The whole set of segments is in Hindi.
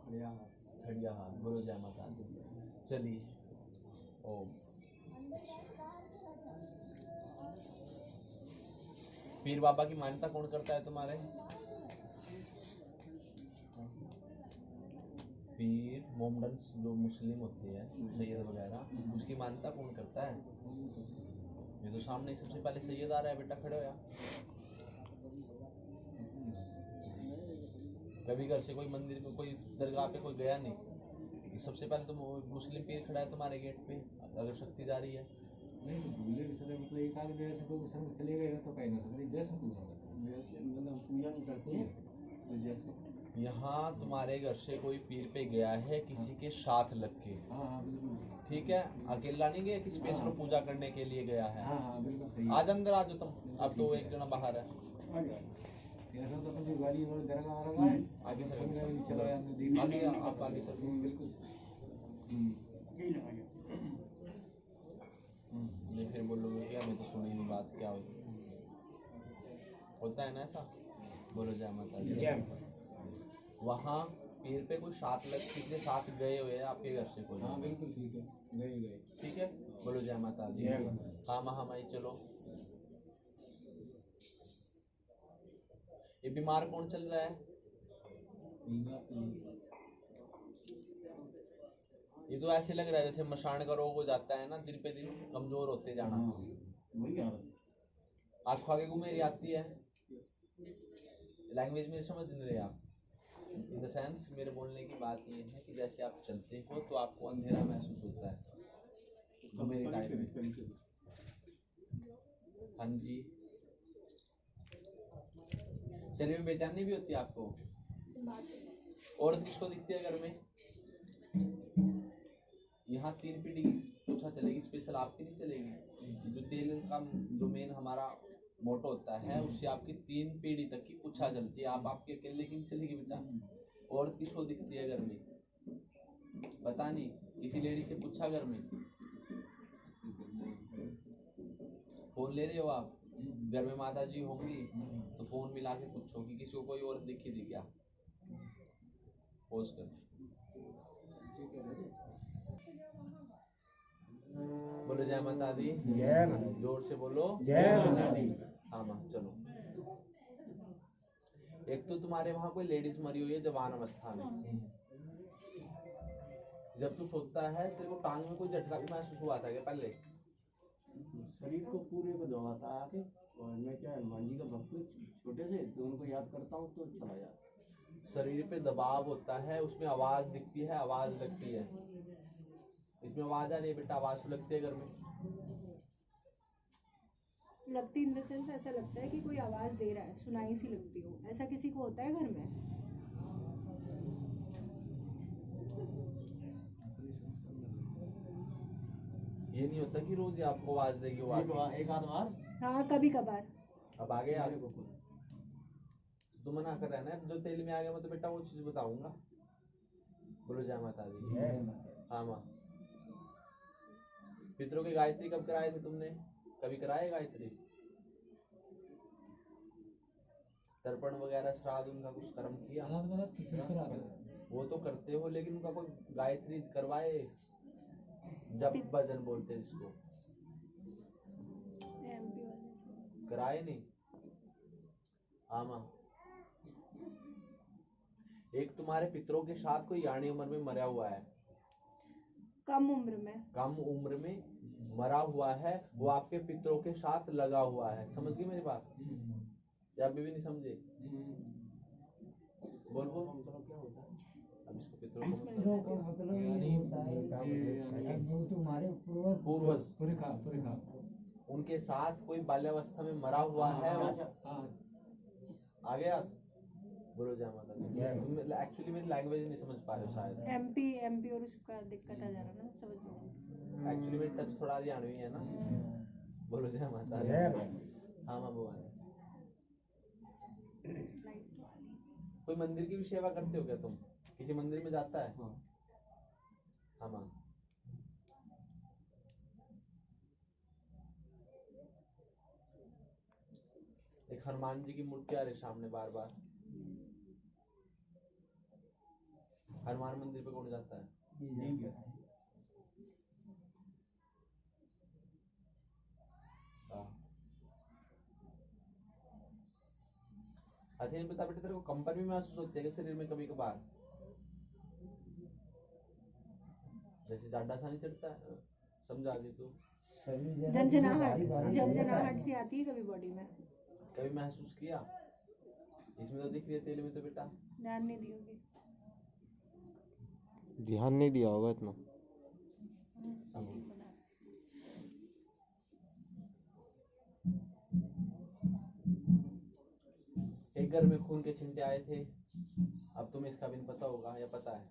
खड़िया हाथ। बोलो जय माता दी। चलिए ओम। पीर बाबा की मान्यता कौन करता है तुम्हारे? पीर मोमडन्स जो मुस्लिम होते हैं सैयद वगैरह, उसकी मान्यता कौन करता है? ये तो सामने सबसे पहले सैयद आ रहा है, बेटा खड़े हो यार। कभी घर से कोई मंदिर में कोई दरगाह पे कोई गया नहीं, सबसे पहले तो मुस्लिम पीर खड़ा है तुम्हारे गेट पे, अगर शक्ति जा रही है। नहीं भूले मतलब एक आध बेर से कोई संग चले गए तो कहीं ना सकते जैसे पूजा मतलब पूजा नहीं करते हैं तो जैसे यहाँ तुम्हारे घर से कोई पीर पे गया है किसी के साथ लग के, हाँ बिल्कुल ठीक है, अकेला नहीं गया कि स्पेशल पूजा करने के लिए गया है। हाँ बिल्कुल सही। आज अंदर आ जाओ तुम, अब तो एक जना बाहर है। ऐसा तो अपनी वाली और दरगाह आ रहा है आगे से चला गया हमने देखा आगे आप आगे सर बिल्कुल यही लगा नहीं फिर बोलोगे क्या मैं तो सुनी नहीं बात, क्या होता है ना ऐसा। बोलो जय माता दी। वहाँ पीर पे कोई साथ लग किसी के साथ गए हुए हैं आपके घर से कोई? हाँ बिल्कुल ठीक है गए ठीक है। बोलो जय माता दी। हाँ महामाई चलो। ये बीमार कौन चल रहा है? ये तो ऐसे लग रहा है जैसे मशान का रोग हो जाता है ना, दिन पे दिन कमजोर होते जाना। आंखों आगे घुमेरी आती है। लैंग्वेज में समझ नहीं रहे आप। इन द सेंस मेरे बोलने की बात ये है कि जैसे आप चलते हो तो आपको अंधेरा महसूस होता है, घुमेरी टाइप में। हाँ जी। शरीर में बेचैनी भी होती है आपको? और किसको दिखती है घर में? यहाँ 3 पीढ़ी की पूछा चलेगी, स्पेशल आपकी नहीं चलेगी। जो तेल का जो मेन हमारा मोटो होता है उससे आपकी 3 पीढ़ी तक की पूछा चलती है। आप आपके अकेले की नहीं चलेगी बेटा। और किसको दिखती है घर में? पता नहीं, किसी लेडी से पूछा घर में? फोन ले रहे हो आप? घर में माता जी होंगी तो फोन मिला के पूछो कि किसी को कोई और दिखी थी क्या। पोस्ट कर। बोलो जय माता दी। जय माता। जोर से बोलो जय माता दी। हाँ माँ चलो। एक तो तुम्हारे वहाँ कोई लेडीज मरी हुई है जवान अवस्था में। जब तू सोता है तेरे को टांग में कोई झटका भी महसूस हुआ था क्या पहले? शरीर को पूरे को दबाता है आके, और मैं क्या हनुमान जी का भक्त छोटे से तो उनको याद करता हूँ तो चला जाता। शरीर पे दबाव होता है, उसमें आवाज दिखती है, आवाज लगती है। इसमें आवाज आ रही है बेटा, आवाज तो लगती है घर में। लगती इन द सेंस ऐसा लगता है कि कोई आवाज दे रहा है, सुनाई सी लगती हो। ऐसा किसी को होता है घर में? ये नहीं होता कि रोज आपको आवाज देगी वो एक आध बार। हाँ कभी कभार। अब आगे तो मना कर रहा है ना, जो तेल में आ गया मैं तो बेटा वो चीज बताऊंगा। बोलो जय माता दी। हाँ माँ। पितरों की गायत्री कब कराए थे तुमने? कभी कराए गायत्री? तर्पण वगैरह श्राद्ध उनका कुछ कर्म किया? वो तो करते हो लेकिन उनका कोई गायत्री करवाए? जब भजन बोलते हैं इसको कराए नहीं? हाँ माँ। एक तुम्हारे पितरों के साथ कोई यानी उम्र में मरा हुआ है। कम उम्र में? कम उम्र में मरा हुआ है, वो आपके पितरों के साथ लगा हुआ है। समझ गई मेरी बात या अभी भी नहीं समझे? बोल बोल। अब इसको पितरों को पूर्वज उनके साथ कोई बाल्यावस्था में मरा हुआ है। आ गया? बोलो जय माता दी। एक्चुअली मेरी लैंग्वेज नहीं समझ पा रहे हो शायद। एमपी और उसका दिक्कत आ जा रहा ना, समझ लो। एक्चुअली मेरी टच थोड़ा हरियाणवी है ना। बोलो जय माता दी। हाँ माँ भगवान। कोई मंदिर की भी सेवा करते हो क्या तुम? किसी मंदिर में जाता है? हाँ माँ। एक हनुमान जी की मूर्ति आ रही सामने बार बार। हनुमान मंदिर पे कौन जाता है? ठीक है। अच्छा ये बता बेटा, तेरे को कंपन भी महसूस होती है कि शरीर में कभी कभार? जैसे जाडा सा नहीं चढ़ता है, समझा दी तू? झंझनाहट सी आती है कभी बॉडी में, कभी महसूस किया? इसमें तो दिख रही है, तेल में तो बेटा ध्यान नहीं दियोगे। ध्यान नहीं दिया होगा इतना। एक घर में खून के छींटे आए थे, अब तुम्हें इसका भी नहीं पता होगा या पता है?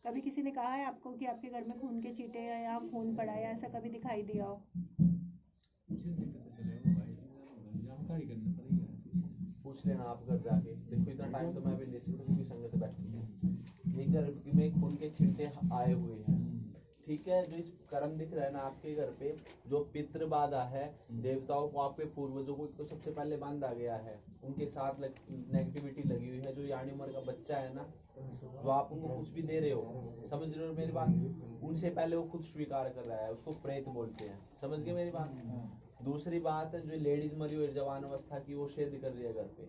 कभी किसी ने कहा है आपको कि आपके घर में खून के छींटे या यहाँ खून पड़ा है, ऐसा कभी दिखाई दिया हो? जानकारी करनी पड़ेगी, पूछ लेना आप घर जाके। देखो इतना टाइम तो मैं भी नहीं सकता क्योंकि संगत बैठी है। एक घर में खून के छींटे आए हुए हैं, ठीक है। जो इस कर्म दिख रहा है ना आपके घर पे, जो पितृ बाधा है, देवताओं को, आपके पूर्वजों को तो सबसे पहले बांधा गया है, उनके साथ नेगेटिविटी लगी हुई है। जो यानी उम्र का बच्चा है ना, जो आप उनको कुछ भी दे रहे हो, समझ रहे हो मेरी बात, उनसे पहले वो खुद स्वीकार कर रहा है, उसको प्रेत बोलते हैं। समझ गए मेरी बात? दूसरी बात है, जो लेडीज मरी हुई जवान अवस्था की, वो शेद कर रही है घर पे,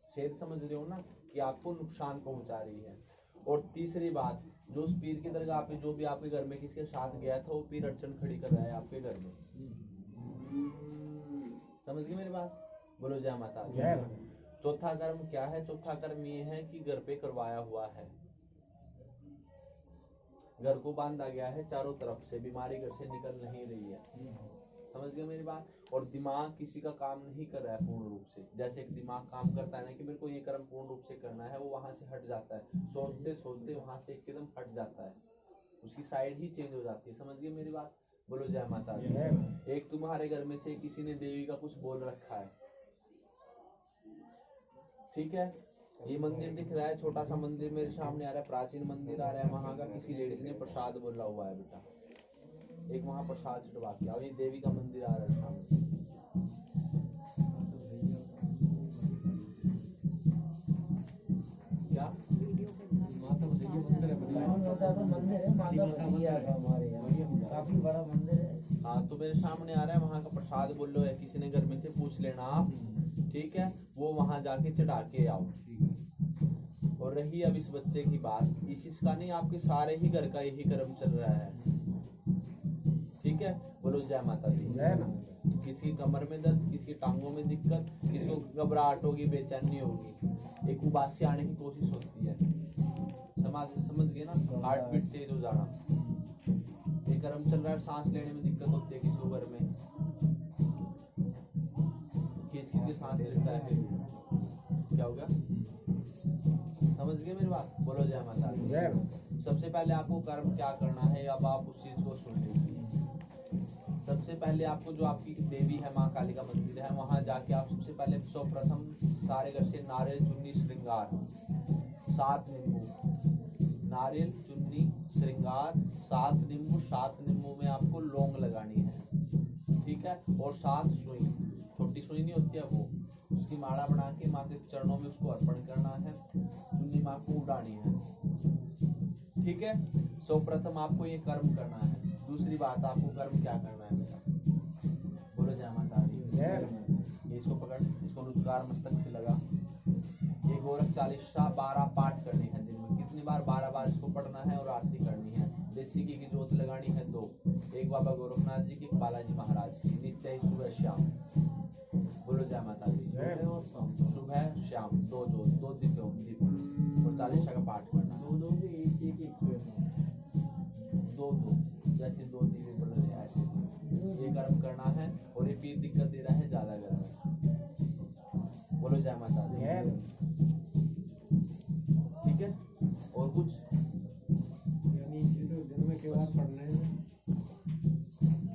शेद समझ रहे हो ना, कि आपको नुकसान पहुंचा रही है। और तीसरी बात, जो उस पीर की दरगाह पे जो भी आपके घर में किसके साथ गया था, वो पीर अड़चन खड़ी कर रहा है आपके घर में। समझ गए मेरी बात? बोलो जय माता दी। चौथा कर्म क्या है? चौथा कर्म ये है कि घर पे करवाया हुआ है, घर को बांधा गया है चारों तरफ से, बीमारी घर से निकल नहीं रही है। समझ गए मेरी बात? और दिमाग किसी का काम नहीं कर रहा है पूर्ण रूप से। जैसे एक दिमाग काम करता है ना कि मेरे को ये कर्म पूर्ण रूप से करना है, वो वहां से हट जाता है, सोचते सोचते वहां से एकदम हट जाता है, उसकी साइड ही चेंज हो जाती है। समझ गए मेरी बात? बोलो जय माता दी। एक तुम्हारे घर में से किसी ने देवी का कुछ बोल रखा है, ठीक है। ये मंदिर दिख रहा है, छोटा सा मंदिर मेरे सामने आ रहा है, प्राचीन मंदिर आ रहा है, वहां का किसी लेडीज ने प्रसाद बोला हुआ है बेटा, एक वहां प्रसाद छिड़वा के आओ। ये देवी का मंदिर आ रहा है सामने, क्या माता मंदिर है, काफी बड़ा मंदिर है। हाँ, तो मेरे सामने आ रहा है, वहां का प्रसाद बोल लो है, किसी ने घर में से पूछ लेना आप, ठीक है। वो वहां जाके चढ़ा के आओ। और रही अब इस बच्चे की बात, इसका नहीं, आपके सारे ही घर का यही कर्म चल रहा है, ठीक है। बोलो जय माता दी। किसी कमर में दर्द, किसी टांगों में दिक्कत, किसी को घबराहट होगी, बेचैनी होगी, एक उबासी आने की कोशिश होती है, समझ गए ना, हार्ट बीट तेज हो जाना, ये कर्म चल रहा है। सांस लेने में दिक्कत होती है किसी को घर में, खींच के सांस लेता है, क्या हो गया? समझ गए मेरी बात? बोलो जय माता दी। सबसे पहले आपको कर्म क्या करना है, अब आप उस चीज को सुन लीजिए। सबसे पहले आपको, जो आपकी देवी है, माँ काली का मंदिर है, वहां जाके आप सबसे पहले सर्वप्रथम सारे घर से नारियल चुन्नी श्रृंगार 7 नींबू, नारियल चुन्नी श्रृंगार 7 नींबू, 7 नींबू में आपको लौंग लगानी है, ठीक है। और 7 सुई, छोटी सुई नहीं होती है वो, उसकी माला बना के माँ के चरणों में उसको अर्पण करना है, चुन्नी माँ को उड़ानी है, ठीक है। सर्वप्रथम आपको ये कर्म करना है। दूसरी बात, आपको कर्म क्या करना है बेटा? बोलो जय माता दी। इसको पकड़, इसको रुजगार मस्तक से लगा। ये गोरख चालीसा 12 पाठ करनी है दिन में। कितनी बार? 12 बार इसको पढ़ना है और आरती करनी है। देसी घी की जोत लगानी है 2, एक बाबा गोरखनाथ जी की, एक बालाजी महाराज की, नित्य ही सुबह शाम। बोलो जय माता दी। सुबह शाम 2 जोत, 2 दीप और चालीसा का पाठ करना है। 2 जैसे 2 दीपे बढ़ रहे हैं ऐसे ये कर्म करना है। और ये पीर दिक्कत दे रहा है, ज्यादा गर्म। बोलो जय माता दी। ठीक है। और कुछ